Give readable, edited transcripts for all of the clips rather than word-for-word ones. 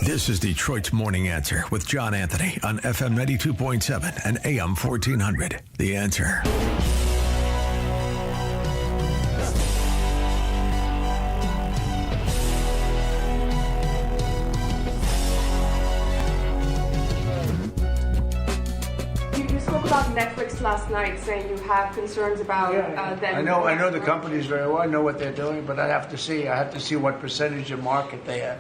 This is Detroit's Morning Answer with John Anthony on FM 92.7 and AM 1400. The Answer. You spoke about Netflix last night, saying you have concerns about them. I know the companies very well. I know what they're doing, but I have to see what percentage of market they have.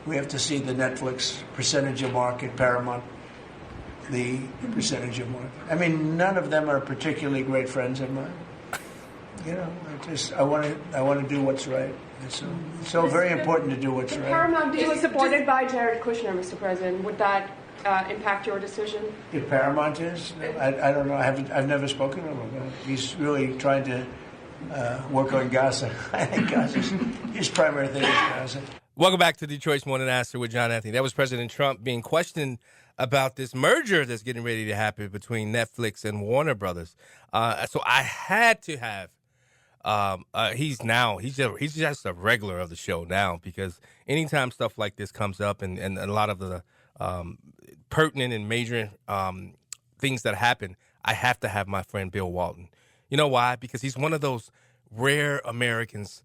We have to see the Netflix percentage of market, Paramount, the percentage of market. I mean, none of them are particularly great friends of mine. You know, I want to do what's right. It's so very important to do what's right. Paramount deal is supported by Jared Kushner, Mr. President. Would that impact your decision? If Paramount is, I don't know. I've never spoken to him about it. He's really trying to work on Gaza. I think his primary thing is Gaza. Welcome back to Detroit's Morning Answer with John Anthony. That was President Trump being questioned about this merger that's getting ready to happen between Netflix and Warner Brothers. So I had to have. He's just a regular of the show now, because anytime stuff like this comes up and a lot of the pertinent and major things that happen, I have to have my friend Bill Walton. You know why? Because he's one of those rare Americans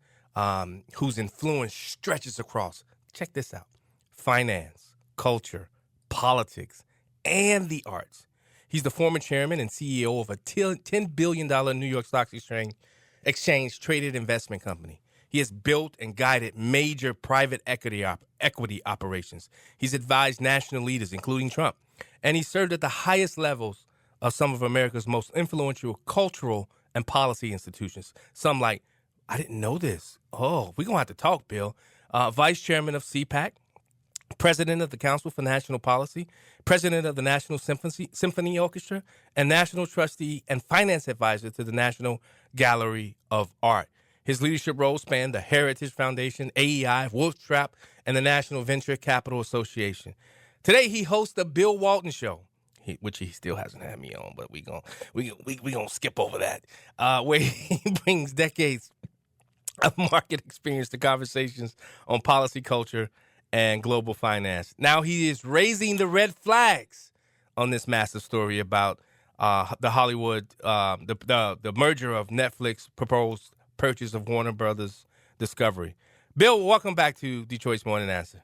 whose influence stretches across, check this out, finance, culture, politics, and the arts. He's the former chairman and CEO of a $10 billion New York Stock Exchange traded investment company. He has built and guided major private equity operations. He's advised national leaders, including Trump, and he served at the highest levels of some of America's most influential cultural and policy institutions. Some like, I didn't know this. Oh, we're going to have to talk, Bill. Vice chairman of CPAC, president of the Council for National Policy, president of the National Symphony Orchestra, and national trustee and finance advisor to the National Gallery of Art. His leadership roles span the Heritage Foundation, AEI, Wolf Trap, and the National Venture Capital Association. Today, he hosts the Bill Walton Show, which he still hasn't had me on, but we gonna skip over that, where he brings decades of market experience to conversations on policy, culture, and global finance. Now he is raising the red flags on this massive story about the Hollywood, the merger of Netflix proposed purchase of Warner Brothers Discovery. Bill, welcome back to Detroit's Morning Answer.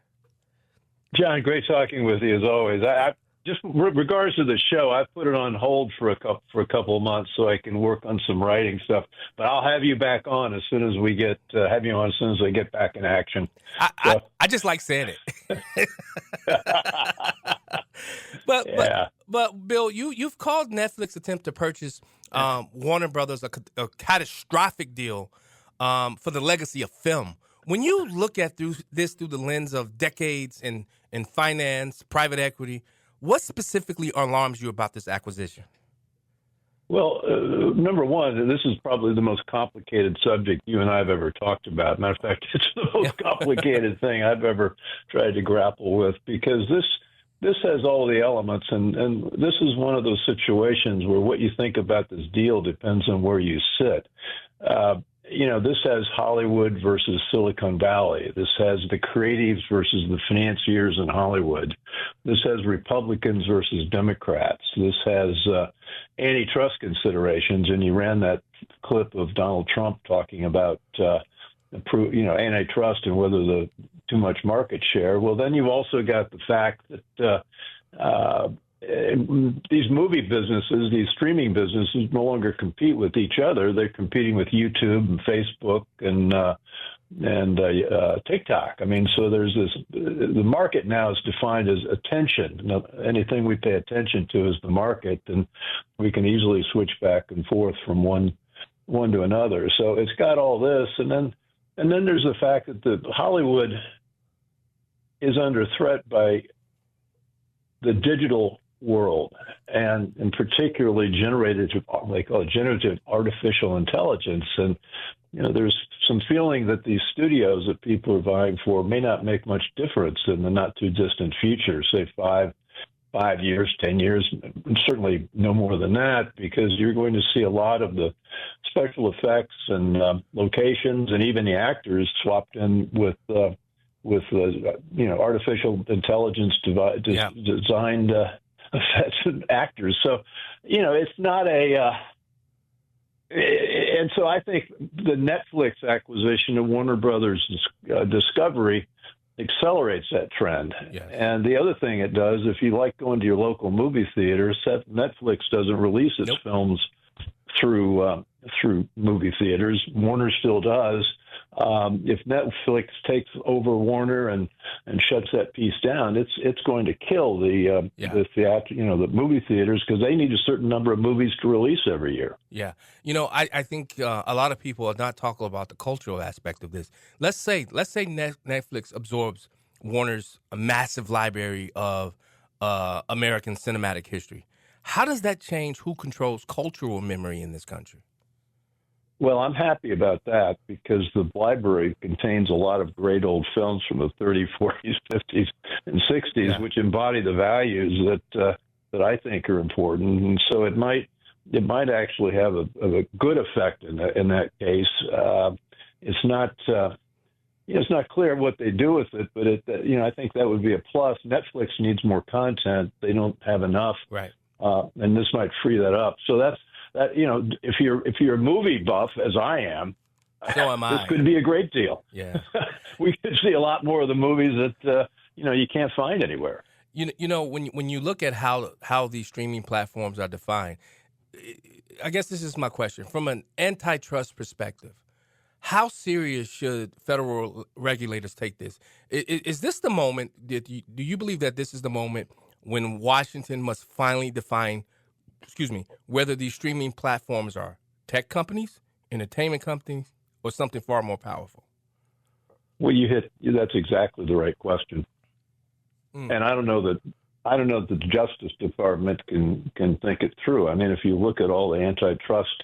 John, great talking with you as always. I just regards to the show, I put it on hold for a couple of months so I can work on some writing stuff. But I'll have you back on as soon as we get back in action. I just like saying it. But Bill, you've called Netflix's attempt to purchase Warner Brothers a catastrophic deal for the legacy of film. When you look at through the lens of decades in finance, private equity, what specifically alarms you about this acquisition? Well, number one, this is probably the most complicated subject you and I have ever talked about. Matter of fact, it's the most complicated thing I've ever tried to grapple with, because this has all the elements, and this is one of those situations where what you think about this deal depends on where you sit. This has Hollywood versus Silicon Valley. This has the creatives versus the financiers in Hollywood. This has Republicans versus Democrats. This has antitrust considerations, and you ran that clip of Donald Trump talking about antitrust and whether the too much market share. Well, then you've also got the fact that these movie businesses, these streaming businesses, no longer compete with each other. They're competing with YouTube and Facebook and TikTok. I mean, so there's the market now is defined as attention. Now, anything we pay attention to is the market, and we can easily switch back and forth from one to another. So it's got all this, and then there's the fact that the Hollywood is under threat by the digital world, and particularly generative artificial intelligence. And there's some feeling that these studios that people are vying for may not make much difference in the not too distant future, say 5 years, 10 years, and certainly no more than that, because you're going to see a lot of the special effects and locations and even the actors swapped in with artificial intelligence designed actors. So, it's not and so I think the Netflix acquisition of Warner Brothers Discovery accelerates that trend. Yes. And the other thing it does, if you like going to your local movie theaters, Netflix doesn't release its films through movie theaters. Warner still does. If Netflix takes over Warner and shuts that piece down, it's going to kill the movie theaters, because they need a certain number of movies to release every year. Yeah. I think a lot of people are not talking about the cultural aspect of this. Let's say Netflix absorbs Warner's massive library of American cinematic history. How does that change who controls cultural memory in this country? Well, I'm happy about that, because the library contains a lot of great old films from the 30s, 40s, 50s, and 60s, which embody the values that I think are important. And so it might actually have a good effect in that case. It's not clear what they do with it, but I think that would be a plus. Netflix needs more content; they don't have enough, right? And this might free that up. So that if you're a movie buff, as I am, so am I. This could be a great deal. Yeah, we could see a lot more of the movies that you can't find anywhere. When you look at how these streaming platforms are defined, I guess this is my question from an antitrust perspective. How serious should federal regulators take this? Is this the moment? Do you believe that this is the moment when Washington must finally define, whether these streaming platforms are tech companies, entertainment companies, or something far more powerful? Well, that's exactly the right question. And I don't know that the Justice Department can think it through. I mean, if you look at all the antitrust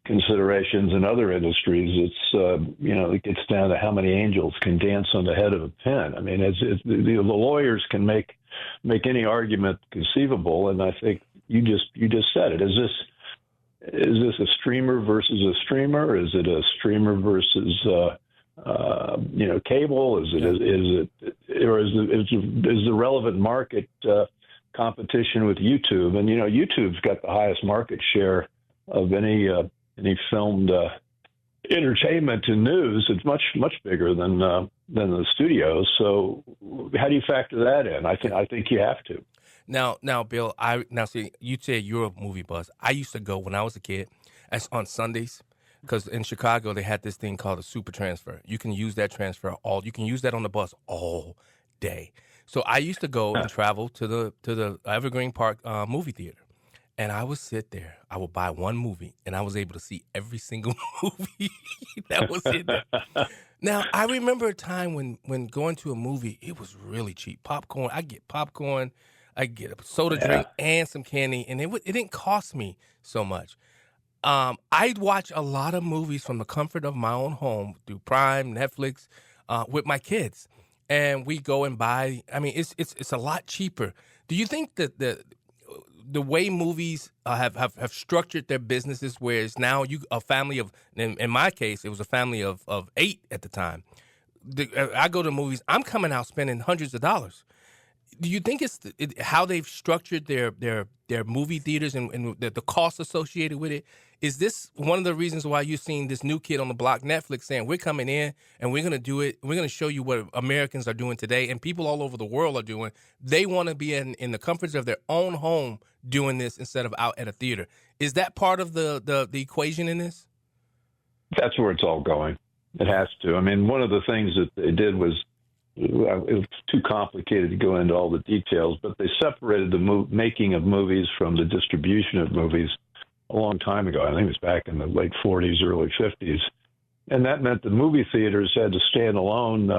considerations in other industries, it's it gets down to how many angels can dance on the head of a pin. I mean, the lawyers can make any argument conceivable, and I think you just said it. Is this a streamer versus a streamer? Is it a streamer versus cable? Is the relevant market competition with YouTube? And YouTube's got the highest market share of any filmed entertainment and news. It's much bigger than the studios. So how do you factor that in? I think you have to. Now, Bill, see, you said you're a movie buzz. I used to go when I was a kid, on Sundays, because in Chicago they had this thing called a super transfer. You can use that you can use that on the bus all day. So I used to go and travel to the Evergreen Park movie theater. And I would sit there. I would buy one movie, and I was able to see every single movie that was in there. Now, I remember a time when going to a movie, it was really cheap. Popcorn. I get popcorn. I get a soda drink and some candy, and it didn't cost me so much. I'd watch a lot of movies from the comfort of my own home through Prime, Netflix, with my kids, and we go and buy. I mean, it's a lot cheaper. Do you think that the way movies have structured their businesses, where it's now a family of, in my case, it was a family of 8 at the time. I go to movies, I'm coming out spending hundreds of dollars. Do you think it's how they've structured their movie theaters and the costs associated with it? Is this one of the reasons why you're seeing this new kid on the block, Netflix, saying we're coming in and we're going to do it. We're going to show you what Americans are doing today and people all over the world are doing. They want to be in the comforts of their own home doing this instead of out at a theater. Is that part of the equation in this? That's where it's all going. It has to. I mean, one of the things that they did was, it was too complicated to go into all the details, but they separated the making of movies from the distribution of movies a long time ago. I think it was back in the late 40s, early 50s. And that meant the movie theaters had to stand alone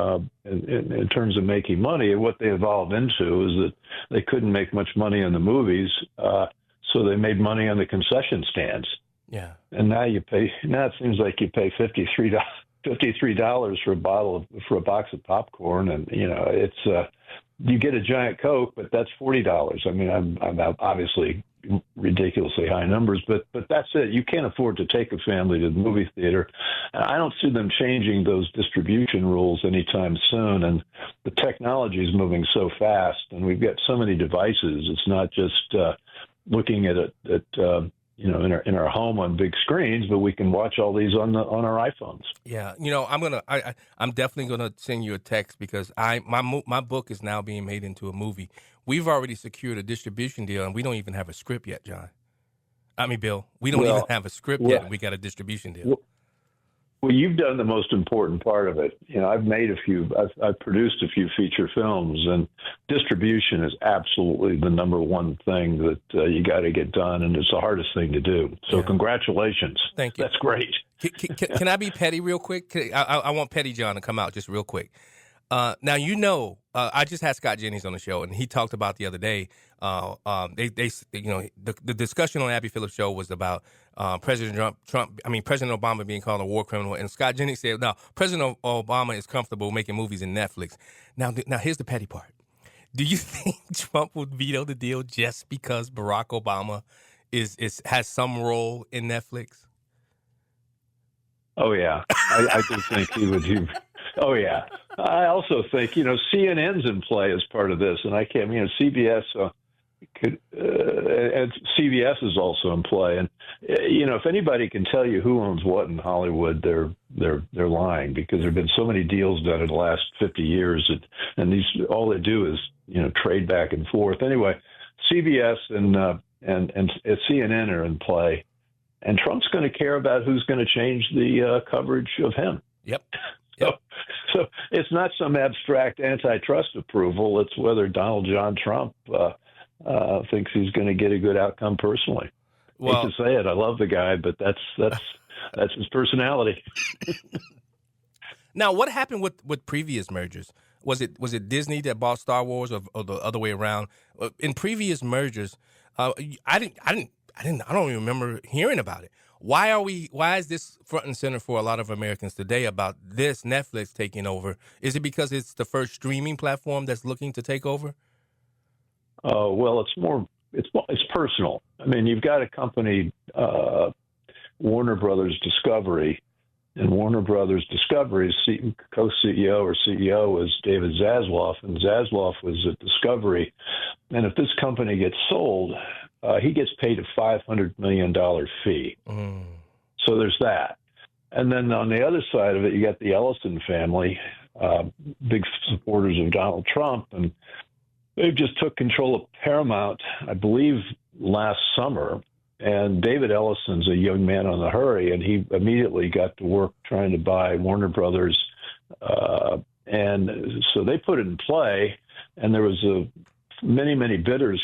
in terms of making money. And what they evolved into is that they couldn't make much money on the movies, so they made money on the concession stands. Yeah. And now it seems like you pay $53 for a box of popcorn, and it's you get a giant Coke, but that's $40. I mean, I'm obviously ridiculously high numbers, but that's it. You can't afford to take a family to the movie theater. I don't see them changing those distribution rules anytime soon. And the technology is moving so fast, and we've got so many devices. It's not just looking at it in our home on big screens, but we can watch all these on our iPhones. Yeah, I'm definitely gonna send you a text because my book is now being made into a movie. We've already secured a distribution deal, and we don't even have a script yet, John. I mean, Bill, we don't even have a script yet, and we got a distribution deal. Well, you've done the most important part of it. I've produced a few feature films, and distribution is absolutely the number one thing that you got to get done, and it's the hardest thing to do. So congratulations. Thank you. That's great. Can I be petty real quick? I want Petty John to come out just real quick. Now, I just had Scott Jennings on the show, and he talked about the other day. The discussion on the Abby Phillips show was about President Obama being called a war criminal, and Scott Jennings said, "No, President Obama is comfortable making movies in Netflix." Now, here's the petty part. Do you think Trump would veto the deal just because Barack Obama has some role in Netflix? Oh yeah, I do think he would. Oh yeah. I also think, CNN's in play as part of this, and I can't, CBS and CBS is also in play. And, if anybody can tell you who owns what in Hollywood, they're lying, because there have been so many deals done in the last 50 years and these, all they do is, trade back and forth. Anyway, CBS and CNN are in play, and Trump's going to care about who's going to change the coverage of him. Yep. So it's not some abstract antitrust approval. It's whether Donald John Trump thinks he's going to get a good outcome personally. Hate to say it, I love the guy, but that's his personality. Now, what happened with previous mergers? Was it Disney that bought Star Wars, or the other way around? In previous mergers, I don't even remember hearing about it. Why is this front and center for a lot of Americans today about this Netflix taking over? Is it because it's the first streaming platform that's looking to take over? Well, it's personal. I mean, you've got a company, Warner Brothers Discovery, and Warner Brothers Discovery's co-CEO or CEO was David Zaslav, and Zaslav was at Discovery. And if this company gets sold, he gets paid a $500 million fee. So there's that. And then on the other side of it, you got the Ellison family, big supporters of Donald Trump, and they've just took control of Paramount, I believe, last summer. And David Ellison's a young man on the hurry, and he immediately got to work trying to buy Warner Brothers. And so they put it in play, and there was many, many bidders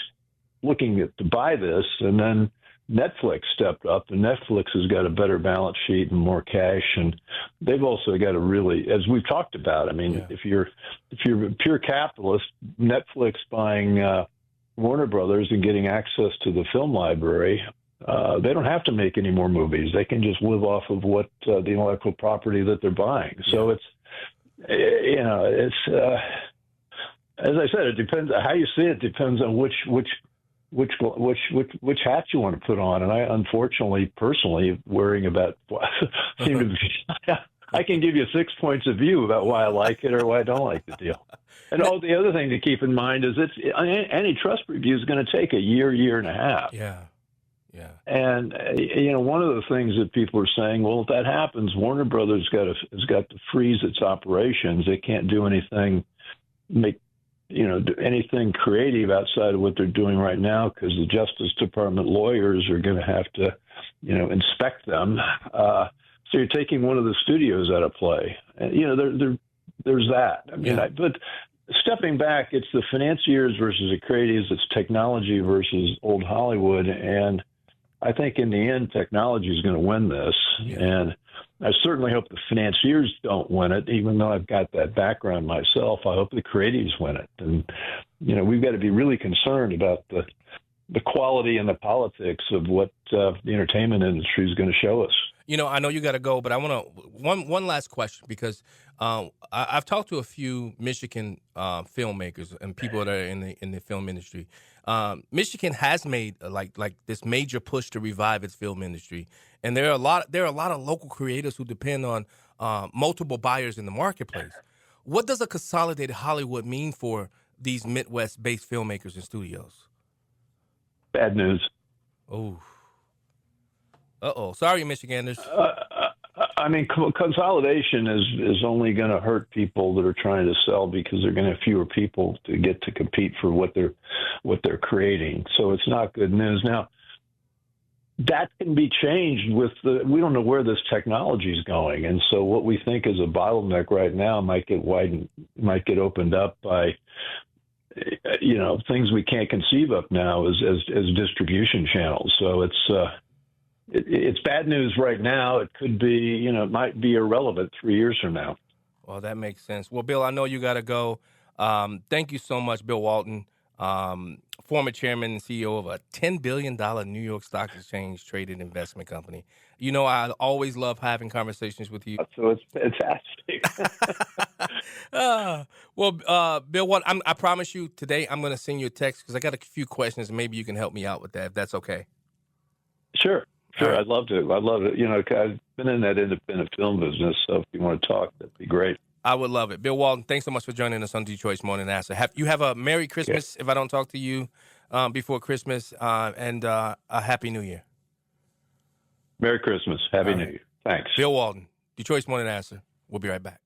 looking to buy this, and then Netflix stepped up, and Netflix has got a better balance sheet and more cash, and they've also got a really, as we've talked about, I mean, if you're a pure capitalist, Netflix buying Warner Brothers and getting access to the film library, they don't have to make any more movies. They can just live off of what the intellectual property that they're buying. So it's as I said, it depends how you see it. Depends on which hat you want to put on. And I, unfortunately, personally, worrying about seem to be, I can give you 6 points of view about why I like it or why I don't like the deal. And the other thing to keep in mind is antitrust review is going to take a year and a half. Yeah. And one of the things that people are saying, well, if that happens, Warner Brothers has got to freeze its operations. They can't do anything, anything creative outside of what they're doing right now, because the Justice Department lawyers are going to have to, inspect them. So you're taking one of the studios out of play. And, there's that. I mean, but stepping back, it's the financiers versus the creatives. It's technology versus old Hollywood. And I think in the end, technology is going to win this. Yeah. And I certainly hope the financiers don't win it, even though I've got that background myself. I hope the creatives win it. And, we've got to be really concerned about the quality and the politics of what the entertainment industry is going to show us. I know you got to go, but I want to one last question because I've talked to a few Michigan filmmakers and people that are in the film industry. Michigan has made like this major push to revive its film industry, and there are a lot of local creators who depend on multiple buyers in the marketplace. What does a consolidated Hollywood mean for these Midwest-based filmmakers and studios? Bad news. Oh. Sorry, Michiganders. I mean, consolidation is only going to hurt people that are trying to sell because they're going to have fewer people to get to compete for what they're creating. So it's not good news. Now, that can be changed we don't know where this technology is going. And so what we think is a bottleneck right now might get opened up by, things we can't conceive of now as distribution channels. So it's bad news right now. It could be, it might be irrelevant 3 years from now. Well, that makes sense. Well, Bill, I know you got to go. Thank you so much, Bill Walton, former chairman and CEO of a $10 billion New York Stock Exchange traded investment company. I always love having conversations with you. So it's fantastic. Bill Walton, I promise you today I'm going to send you a text because I got a few questions and maybe you can help me out with that, if that's okay. Sure. Right. I'd love to. I'd love it. I've been in that independent film business, so if you want to talk, that'd be great. I would love it. Bill Walton, thanks so much for joining us on Detroit's Morning Answer. Have a Merry Christmas if I don't talk to you before Christmas, and a Happy New Year. Merry Christmas. Happy New Year. Thanks. Bill Walton, Detroit's Morning Answer. We'll be right back.